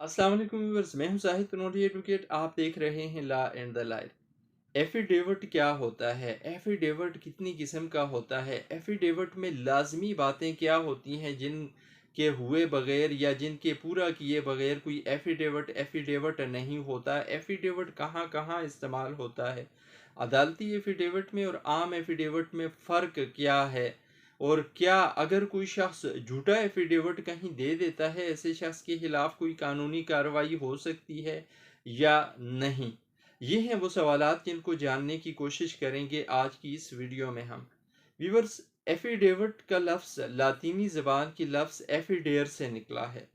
अस्सलाम वालेकुम व्यूअर्स, मैं हूं जाहिद कनौरी एडवोकेट। आप देख रहे हैं law and the life. Affidavit क्या होता है? एफिडेविट कितनी किस्म का होता है? एफिडेविट में लाजमी बातें क्या होती हैं जिन के हुए बगैर या जिनके पूरा किए बगैर कोई एफिडेविट एफिडेविट नहीं होता? एफिडेविट कहाँ कहाँ इस्तेमाल होता है? अदालती एफिडेविट में और आम एफिडेविट में फ़र्क क्या है? और क्या अगर कोई शख्स झूठा एफिडेविट कहीं दे देता है, ऐसे शख्स के खिलाफ कोई कानूनी कार्रवाई हो सकती है या नहीं? ये हैं वो सवालात जिनको जानने की कोशिश करेंगे आज की इस वीडियो में हम। व्यूअर्स, एफिडेविट का लफ्ज़ लातीनी ज़बान की लफ्ज़ एफिडेयर से निकला है।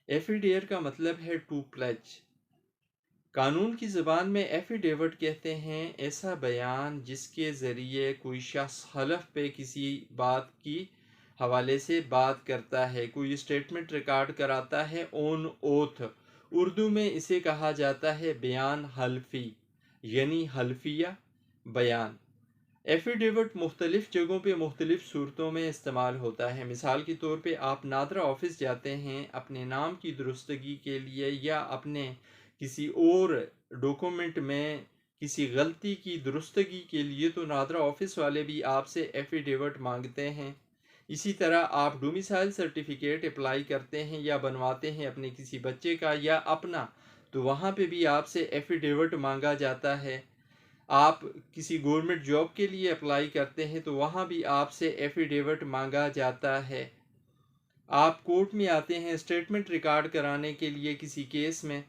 एफिडेयर का मतलब है टू प्लेज। कानून की ज़बान में एफिडेविट कहते हैं ऐसा बयान जिसके ज़रिए कोई शख्स हलफ पे किसी बात की हवाले से बात करता है, कोई स्टेटमेंट रिकॉर्ड कराता है ऑन ओथ। उर्दू में इसे कहा जाता है बयान हल्फी, यानी हल्फिया बयान। एफिडेविट मुख्तलिफ़ जगहों पे मुख्तलिफ़ सूरतों में इस्तेमाल होता है। मिसाल के तौर पे आप नादरा ऑफिस जाते हैं अपने नाम की दुरुस्तगी के लिए या अपने किसी और डॉक्यूमेंट में किसी गलती की दुरुस्तगी के लिए, तो नादरा ऑफिस वाले भी आपसे एफिडेविट मांगते हैं। इसी तरह आप डोमिसाइल सर्टिफिकेट अप्लाई करते हैं या बनवाते हैं अपने किसी बच्चे का या अपना, तो वहाँ पे भी आपसे एफिडेविट मांगा जाता है। आप किसी गवर्नमेंट जॉब के लिए अप्लाई करते हैं तो वहाँ भी आपसे एफिडेविट मांगा जाता है। आप कोर्ट में आते हैं स्टेटमेंट रिकॉर्ड कराने के लिए किसी केस में,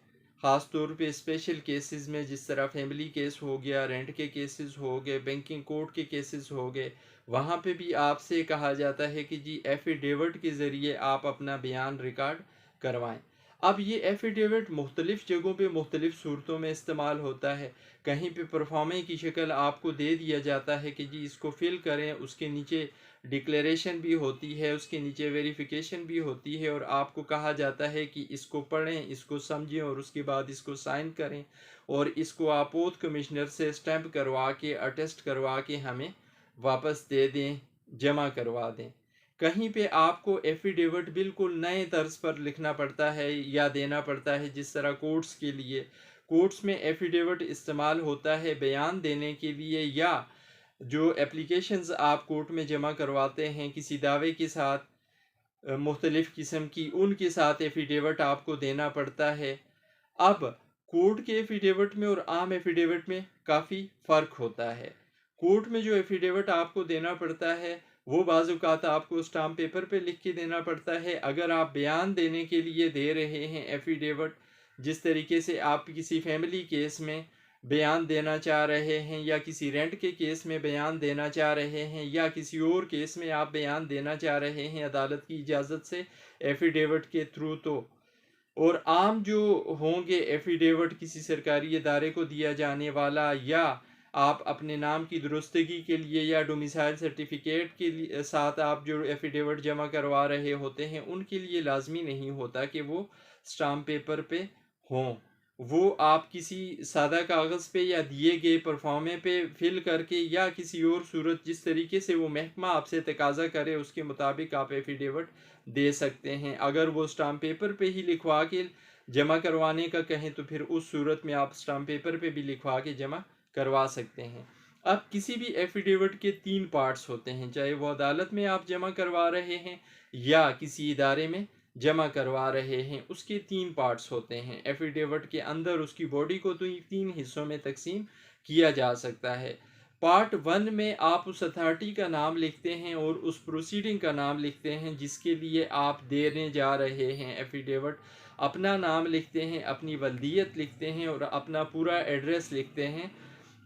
ख़ास तौर पे स्पेशल केसेस में, जिस तरह फैमिली केस हो गया, रेंट के केसेस हो गए, बैंकिंग कोर्ट के केसेस हो गए। वहाँ पे भी आपसे कहा जाता है कि जी एफिडेविट के ज़रिए आप अपना बयान रिकॉर्ड करवाएं। अब ये एफिडेविट मुख्तलिफ़ जगहों पे मुख्तलिफ़ सूरतों में इस्तेमाल होता है। कहीं पे परफॉर्मे की शक्ल आपको दे दिया जाता है कि जी इसको फिल करें, उसके नीचे डिक्लेरेशन भी होती है, उसके नीचे वेरिफिकेशन भी होती है और आपको कहा जाता है कि इसको पढ़ें, इसको समझें और उसके बाद इसको साइन करें और इसको आप ओथ कमिश्नर से स्टैंप करवा के अटेस्ट करवा के हमें वापस दे दें, जमा करवा दें। कहीं पे आपको एफिडेविट बिल्कुल नए तर्ज पर लिखना पड़ता है या देना पड़ता है, जिस तरह कोर्ट्स के लिए, कोर्ट्स में एफिडेविट इस्तेमाल होता है बयान देने के लिए, या जो एप्लीकेशंस आप कोर्ट में जमा करवाते हैं किसी दावे के साथ मुख्तलिफ़ किस्म की, उनके साथ एफिडेविट आपको देना पड़ता है। अब कोर्ट के एफिडेविट में और आम एफिडेविट में काफ़ी फ़र्क होता है। कोर्ट में जो एफिडेविट आपको देना पड़ता है वो बाज़-औक़ात आपको स्टाम्प पेपर पे लिख के देना पड़ता है। अगर आप बयान देने के लिए दे रहे हैं एफिडेविट, जिस तरीके से आप किसी फैमिली केस में बयान देना चाह रहे हैं या किसी रेंट के केस में बयान देना चाह रहे हैं या किसी और केस में आप बयान देना चाह रहे हैं अदालत की इजाज़त से एफिडेविट के थ्रू, तो और आम जो होंगे एफिडेविट किसी सरकारी इदारे को दिया जाने वाला, या आप अपने नाम की दुरुस्तगी के लिए या डोमिसाइल सर्टिफिकेट के लिए साथ आप जो एफिडेविट जमा करवा रहे होते हैं, उनके लिए लाजमी नहीं होता कि वो स्टाम्प पेपर पे हों। वो आप किसी सादा कागज़ पे या दिए गए परफॉर्मे पे फिल करके या किसी और सूरत, जिस तरीके से वो महकमा आपसे तकाजा करे उसके मुताबिक आप एफिडेविट दे सकते हैं। अगर वो स्टाम्प पेपर पे ही लिखवा के जमा करवाने का कहें तो फिर उस सूरत में आप स्टाम्प पेपर पे भी लिखवा के जमा करवा सकते हैं। अब किसी भी एफिडेविट के तीन पार्ट्स होते हैं, चाहे वो अदालत में आप जमा करवा रहे हैं या किसी इदारे में जमा करवा रहे हैं, उसके तीन पार्ट्स होते हैं। एफिडेविट के अंदर उसकी बॉडी को तो तीन हिस्सों में तकसीम किया जा सकता है। पार्ट वन में आप उस अथॉरिटी का नाम लिखते हैं और उस प्रोसीडिंग का नाम लिखते हैं जिसके लिए आप देने जा रहे हैं एफिडेविट। अपना नाम लिखते हैं, अपनी वल्दियत लिखते हैं और अपना पूरा एड्रेस लिखते हैं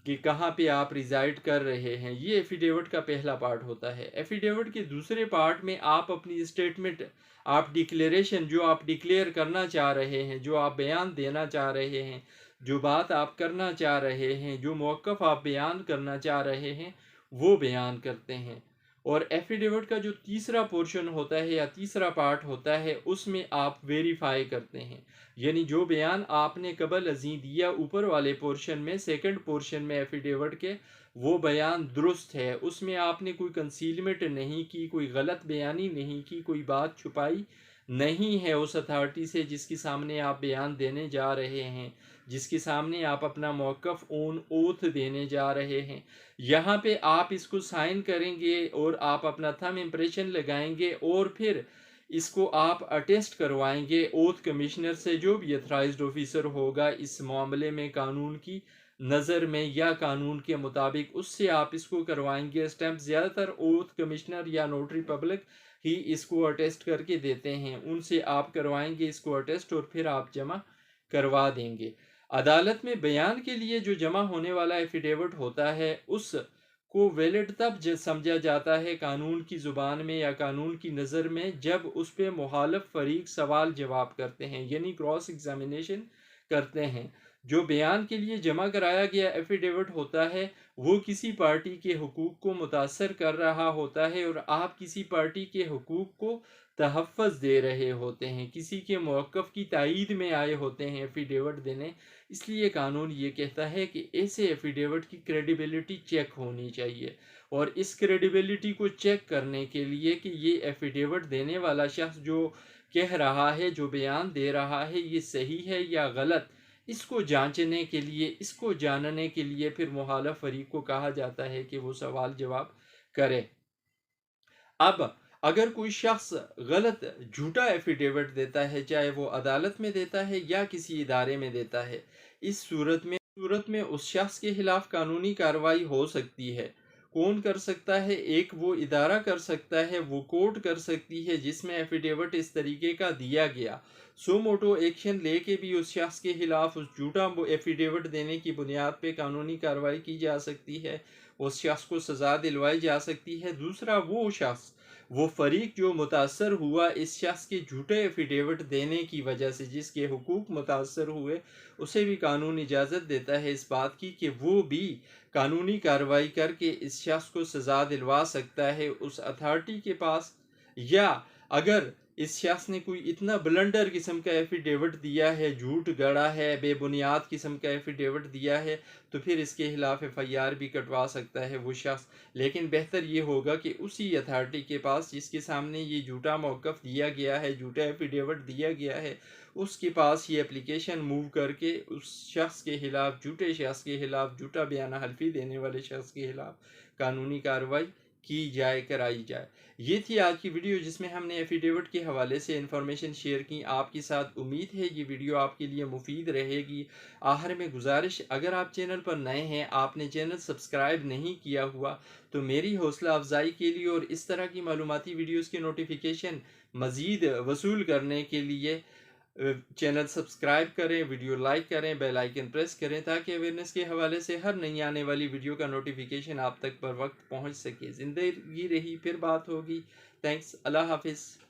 कि कहाँ पे आप रिजाइड कर रहे हैं। ये एफिडेविट का पहला पार्ट होता है। एफिडेविट के दूसरे पार्ट में आप अपनी स्टेटमेंट, आप डिक्लेरेशन, जो आप डिक्लेयर करना चाह रहे हैं, जो आप बयान देना चाह रहे हैं, जो बात आप करना चाह रहे हैं, जो मौक़िफ़ आप बयान करना चाह रहे हैं, वो बयान करते हैं। और एफिडेविट का जो तीसरा पोर्शन होता है या तीसरा पार्ट होता है, उसमें आप वेरीफाई करते हैं, यानी जो बयान आपने कबल अज़ीं दिया ऊपर वाले पोर्शन में, सेकंड पोर्शन में एफिडेविट के, वो बयान दुरुस्त है, उसमें आपने कोई कंसीलमेंट नहीं की, कोई गलत बयानी नहीं की, कोई बात छुपाई नहीं है उस अथॉरिटी से जिसके सामने आप बयान देने जा रहे हैं, जिसके सामने आप अपना मौक़िफ़ ऑन ओथ देने जा रहे हैं। यहाँ पे आप इसको साइन करेंगे और आप अपना थंब इम्प्रेशन लगाएंगे और फिर इसको आप अटेस्ट करवाएंगे ओथ कमिश्नर से, जो भी अथराइज्ड ऑफिसर होगा इस मामले में कानून की नज़र में या कानून के मुताबिक, उससे आप इसको करवाएंगे स्टैम्प। ज़्यादातर ओथ कमिश्नर या नोटरी पब्लिक ही इसको अटेस्ट करके देते हैं, उनसे आप करवाएंगे इसको अटेस्ट और फिर आप जमा करवा देंगे। अदालत में बयान के लिए जो जमा होने वाला एफिडेविट होता है उस को वैलिड तब समझा जाता है कानून की ज़ुबान में या कानून की नज़र में, जब उस पर मुखालिफ फरीक सवाल जवाब करते हैं, यानी क्रॉस एग्जामिनेशन करते हैं। जो बयान के लिए जमा कराया गया एफिडेविट होता है वो किसी पार्टी के हुकूक को मुतासर कर रहा होता है और आप किसी पार्टी के हुकूक को तहफ़्फ़ुज़ दे रहे होते हैं, किसी के मौक़िफ़ की तायीद में आए होते हैं एफिडेविट देने। इसलिए कानून ये कहता है कि ऐसे एफिडेविट की क्रेडिबिलिटी चेक होनी चाहिए, और इस क्रेडिबिलिटी को चेक करने के लिए कि ये एफिडेविट देने वाला शख्स जो कह रहा है, जो बयान दे रहा है, ये सही है या गलत, इसको जांचने के लिए, इसको जानने के लिए फिर मुखालिफ फरीक को कहा जाता है कि वो सवाल जवाब करे। अब अगर कोई शख्स गलत झूठा एफिडेविट देता है, चाहे वो अदालत में देता है या किसी इदारे में देता है, इस सूरत में उस शख्स के खिलाफ कानूनी कार्रवाई हो सकती है। कौन कर सकता है? एक वो इदारा कर सकता है, वो कोर्ट कर सकती है जिसमें एफिडेविट इस तरीके का दिया गया। सो मोटो एक्शन लेके भी उस शख्स के खिलाफ उस झूठा एफिडेविट देने की बुनियाद पे कानूनी कार्रवाई की जा सकती है, उस शख्स को सज़ा दिलवाई जा सकती है। दूसरा, वो शख्स, वो फरीक जो मुतासर हुआ इस शख्स के झूठे एफिडेविट देने की वजह से, जिसके हुकूक मुतासर हुए, उसे भी कानून इजाज़त देता है इस बात की कि वो भी कानूनी कार्रवाई करके इस शख्स को सज़ा दिलवा सकता है उस अथॉरिटी के पास। या अगर इस शख्स ने कोई इतना ब्लंडर किस्म का एफिडेविट दिया है, झूठ गढ़ा है, बेबुनियाद किस्म का एफिडेविट दिया है, तो फिर इसके खिलाफ एफआईआर भी कटवा सकता है वो शख्स। लेकिन बेहतर ये होगा कि उसी अथॉरिटी के पास जिसके सामने ये झूठा मौक़िफ़ दिया गया है, झूठा एफिडेविट दिया गया है, उसके पास ये एप्लीकेशन मूव करके उस शख्स के खिलाफ, झूठे शख्स के खिलाफ, झूठा बयान हल्फी देने वाले शख्स के खिलाफ कानूनी कार्रवाई की जाए, कराई जाए। ये थी आज की वीडियो जिसमें हमने एफिडेविट के हवाले से इंफॉर्मेशन शेयर की आपके साथ। उम्मीद है ये वीडियो आपके लिए मुफीद रहेगी। आखिर में गुजारिश, अगर आप चैनल पर नए हैं, आपने चैनल सब्सक्राइब नहीं किया हुआ, तो मेरी हौसला अफजाई के लिए और इस तरह की मालूमाती वीडियोज़ की नोटिफिकेशन मज़ीद वसूल करने के लिए चैनल सब्सक्राइब करें, वीडियो लाइक करें, बेल आइकन प्रेस करें, ताकि अवेयरनेस के हवाले से हर नई आने वाली वीडियो का नोटिफिकेशन आप तक पर वक्त पहुंच सके। ज़िंदगी रही फिर बात होगी। थैंक्स। अल्लाह हाफिज़।